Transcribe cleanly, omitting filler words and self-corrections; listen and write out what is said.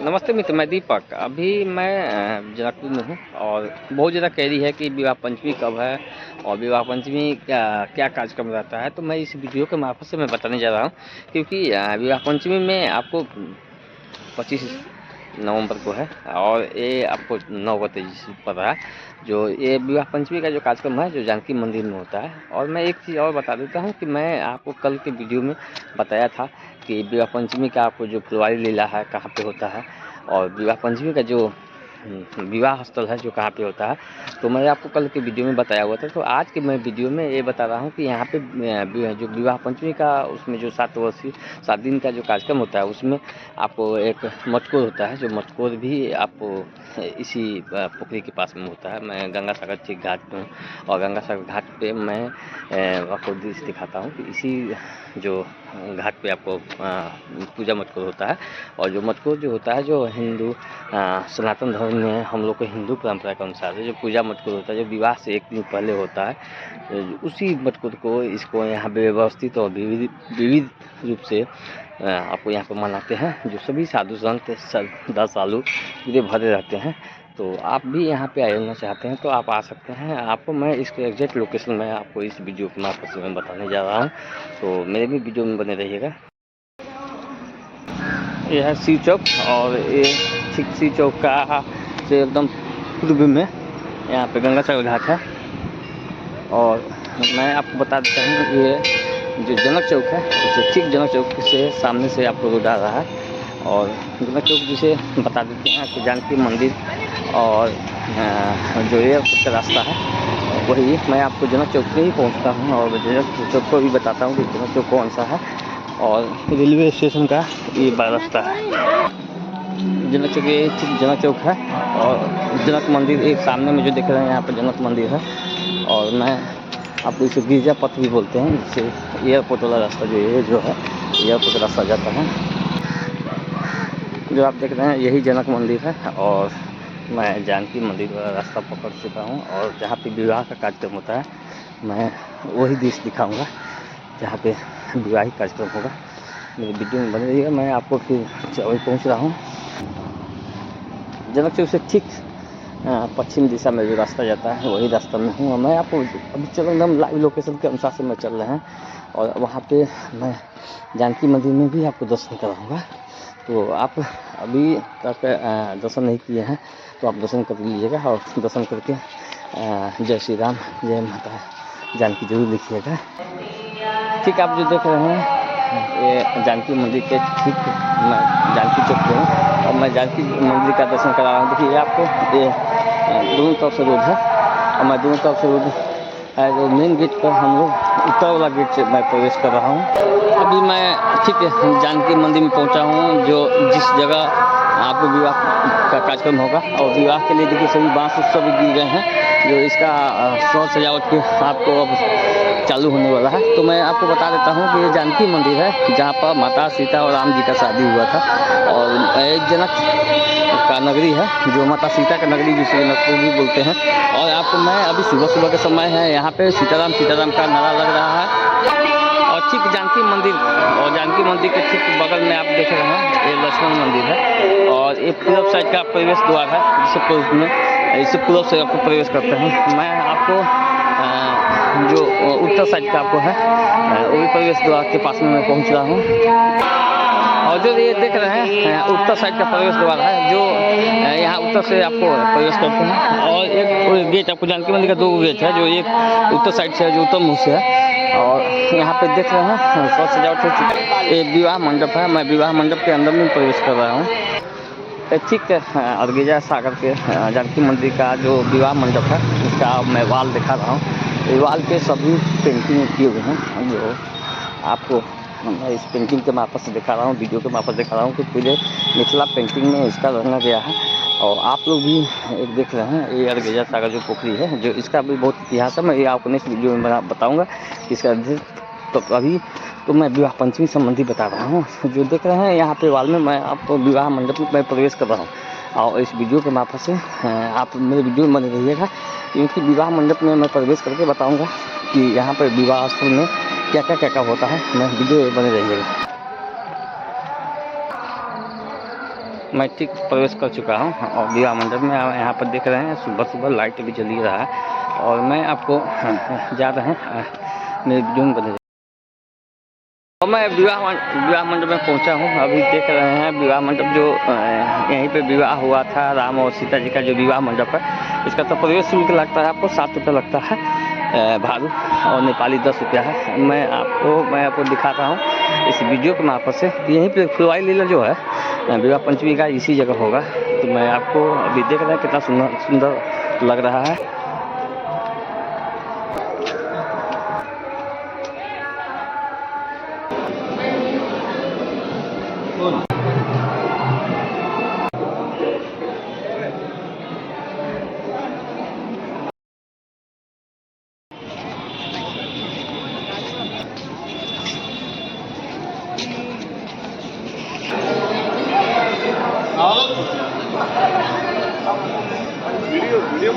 नमस्ते मित्र, मैं दीपक। अभी मैं जनकपुर में हूँ और बहुत ज़्यादा कैरी है कि विवाह पंचमी कब है और विवाह पंचमी क्या क्या कार्यक्रम रहता है। तो मैं इस वीडियो के मार्फत से मैं बताने जा रहा हूँ, क्योंकि विवाह पंचमी में आपको 25 नवंबर को है और ये आपको 9 बजे पड़ रहा है। जो ये विवाह पंचमी का जो कार्यक्रम है जो जानकी मंदिर में होता है। और मैं एक चीज़ और बता देता हूँ कि मैं आपको कल के वीडियो में बताया था कि विवाह पंचमी का आपको जो फुलवारी लीला है कहाँ पे होता है और विवाह पंचमी का जो विवाह स्थल है जो कहाँ पे होता है। तो मैं आपको कल के वीडियो में बताया हुआ था। तो आज के मैं वीडियो में ये बता रहा हूँ कि यहाँ पे जो विवाह पंचमी का उसमें जो 7 दिन का जो कार्यक्रम होता है उसमें आपको एक मटकोर होता है। जो मटकोर भी आपको इसी पोखरी के पास में होता है। मैं गंगा सागर ठीक घाट पे हूँ और गंगा सागर घाट पे मैं आपको दृश्य दिखाता हूँ कि इसी जो घाट पे आपको पूजा मटकोर होता है। और जो मटकोर जो होता है जो हिंदू सनातन धर्म में हम लोग को हिंदू परंपरा के अनुसार जो पूजा मटकोर होता है जो विवाह से एक दिन पहले होता है, उसी मटकोर को इसको यहाँ व्यवस्थित और विविध रूप से आपको यहाँ पर मनाते हैं। जो सभी साधु संत श्रद्धालु पूरे भरे रहते हैं। तो आप भी यहाँ पे आना चाहते हैं तो आप आ सकते हैं। आपको मैं इसके एग्जैक्ट लोकेशन में आपको इस वीडियो के मार्फत से मैं बताने जा रहा हूँ। तो मेरे भी वीडियो में बने रहिएगा। यह है शिव चौक और ये ठीक शिव चौक का से एकदम पूर्व में यहाँ पे गंगा सागर घाट है। और मैं आपको बता देता हूँ ये जो जनक चौक है उससे ठीक जनक चौक से सामने से आपको रोड आ रहा है। और जनक चौक जिसे बता देते हैं कि जानकी मंदिर और जो एयरपोर्ट का रास्ता है वही मैं आपको जनक चौक पे ही पहुँचता हूँ और जनक चौक को भी बताता हूँ कि जनक चौक कौन सा है और रेलवे स्टेशन का ये रास्ता है। जनक चौक ये ठीक जनक चौक है और जनक मंदिर एक सामने में जो दिख रहे हैं यहाँ पर जनक मंदिर है। और मैं आपको इसे गिरजा पथ भी बोलते हैं, जिससे एयरपोर्ट वाला रास्ता जो ये जो है एयरपोर्ट का रास्ता जाता है। जो आप देख रहे हैं यही जनक मंदिर है और मैं जानकी मंदिर वाला रास्ता पकड़ चुका हूँ। और जहाँ पे विवाह का कार्यक्रम होता है मैं वही दृश्य दिखाऊंगा जहाँ पे विवाहिक कार्यक्रम होगा। मेरे वीडियो में बने रहिएगा। मैं आपको फिर वही पहुँच रहा हूँ। जनक चौक से ठीक पश्चिम दिशा में जो रास्ता जाता है वही रास्ता में हूँ। मैं आपको अभी चल एकदम लाइव लोकेशन के अनुसार से मैं चल रहे हैं और वहाँ पे मैं जानकी मंदिर में भी आपको दर्शन कराऊँगा। तो आप अभी तक दर्शन नहीं किए हैं तो आप दर्शन कर लीजिएगा और दर्शन करके जय श्री राम जय माता जानकी जरूर लिखिएगा। ठीक आप जो देख रहे हैं ये जानकी मंदिर के ठीक मैं जानकी चौक पे हूँ और मैं जानकी मंदिर का दर्शन करा रहा हूँ। देखिए आपको ये दोनों तरफ से रोड है और मैं दोनों तरफ से रोड जो मेन गेट पर हम लोग उत्तर वाला गेट से मैं प्रवेश कर रहा हूँ। अभी मैं ठीक जानकी मंदिर में पहुँचा हूँ जो जिस जगह आपको विवाह का कार्यक्रम होगा। और विवाह के लिए देखिए सभी बाँस उत्सव भी दिए गए हैं जो इसका सौर सजावट के आपको अब चालू होने वाला है। तो मैं आपको बता देता हूँ कि ये जानकी मंदिर है जहाँ पर माता सीता और राम जी का शादी हुआ था। और एक जनक का नगरी है जो माता सीता का नगरी जिसे जनकपुर भी बोलते हैं। और आपको मैं अभी सुबह का समय है, यहाँ पे सीताराम का नारा लग रहा है। और ठीक जानकी मंदिर के ठीक बगल में आप देख रहे हैं ये लक्ष्मण मंदिर है और ये पूर्व साइड का प्रवेश द्वार है जिससे पूर्व से आपको प्रवेश करते हैं। मैं आपको जो उत्तर साइड का आपको है वो भी प्रवेश द्वार के पास में मैं पहुंच रहा हूँ। और जो ये देख रहे हैं उत्तर साइड का प्रवेश द्वार है जो यहाँ उत्तर से आपको प्रवेश करते हैं। और एक गेट आपको जानकी मंदिर का 2 गेट है जो एक उत्तर साइड से है जो उत्तर मुँह से है। और यहाँ पे देख रहे हैं सौर सजावट हो चुकी है। ये विवाह मंडप है, मैं विवाह मंडप के अंदर में प्रवेश कर रहा हूँ। ठीक अर्गिजा सागर के जानकी मंदिर का जो विवाह मंडप है उसका मैं वाल दिखा रहा हूँ। वाल पे सभी पेंटिंग किए हुए हैं जो आपको मैं इस पेंटिंग के मार्फत से दिखा रहा हूँ, वीडियो के मार्फत दिखा रहा हूँ कि पूरे मिथिला पेंटिंग में इसका रंगा गया है। और आप लोग भी एक देख रहे हैं ये अर्गिजा सागर जो पोखरी है जो इसका भी बहुत इतिहास है। मैं ये आपको नेक्स्ट वीडियो में बताऊँगा इसका। तो अभी तो मैं विवाह पंचमी संबंधी बता रहा हूँ। जो देख रहे हैं यहाँ पे वाल में मैं आपको विवाह मंडप में मैं प्रवेश कर रहा हूँ। और इस वीडियो के मार्फत से आप मेरे वीडियो में बने रहिएगा, क्योंकि विवाह मंडप में मैं प्रवेश करके बताऊंगा कि यहाँ पर विवाह स्थल में क्या क्या होता है। मैं वीडियो में बने रहिएगा। मैं ठीक प्रवेश कर चुका हूँ और विवाह मंडप में यहाँ पर देख रहे हैं सुबह सुबह लाइट भी जल रहा है और मैं आपको जा रहे हैं मेरे जूम करने। और मैं विवाह मंडप में पहुंचा हूं। अभी देख रहे हैं विवाह मंडप जो यहीं पे विवाह हुआ था राम और सीता जी का जो विवाह मंडप है, इसका तो प्रवेश शुल्क लगता है आपको 7 रुपये लगता है भाड़ू, और नेपाली 10 रुपया है। मैं आपको दिखा रहा हूँ इस वीडियो के मार्फत से। यहीं पे फुलवारी लीला जो है विवाह पंचमी का इसी जगह होगा। तो मैं आपको अभी देख रहे हैं कितना सुंदर लग रहा है। वीडियो